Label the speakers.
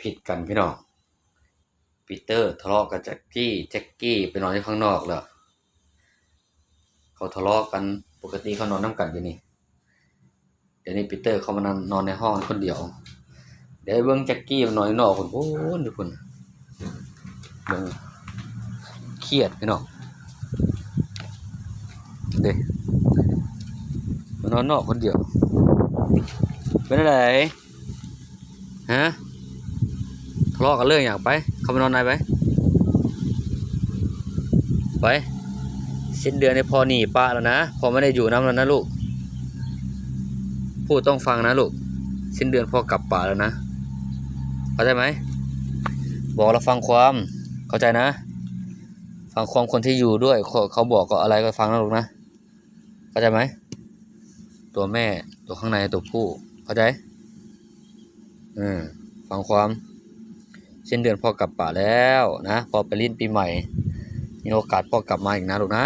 Speaker 1: ผิดกันพี่น้องปีเตอร์ทะเลาะกับแจ็คกี้ไปนอนที่ข้างนอกแล้วเขาทะเลาะกันปกติเขานอนน้ำกันอยู่นี่เดี๋ยวนี้ปีเตอร์เขามานอนในห้องคนเดียวเดี๋ยวเบิ่งแจ็คกี้มันนอนนอกคนโอ้ยทุกคนเบิ่งเครียดพี่น้องเด้มันนอนนอกคนเดียวเป็นอะไรฮะทะเลาะกันเรื่องอย่างไปเขาไปนอนไหนไปสิ้นเดือนในพอหนีป้าแล้วนะพอไม่ได้อยู่น้ำแล้วนะลูกพูดต้องฟังนะลูกสิ้นเดือนพอกลับป่าแล้วนะเข้าใจไหมบอกเราฟังความเข้าใจนะฟังความคนที่อยู่ด้วยเขาบอกก็อะไรก็ฟังนะลูกนะเข้าใจไหมตัวแม่ตัวข้างในตัวผู้เข้าใจฟังความสิ้นเดือนพ่อกลับป่าแล้วนะพอไปลิ้นปีใหม่มีโอกาสพ่อกลับมาอีกนะลูกนะ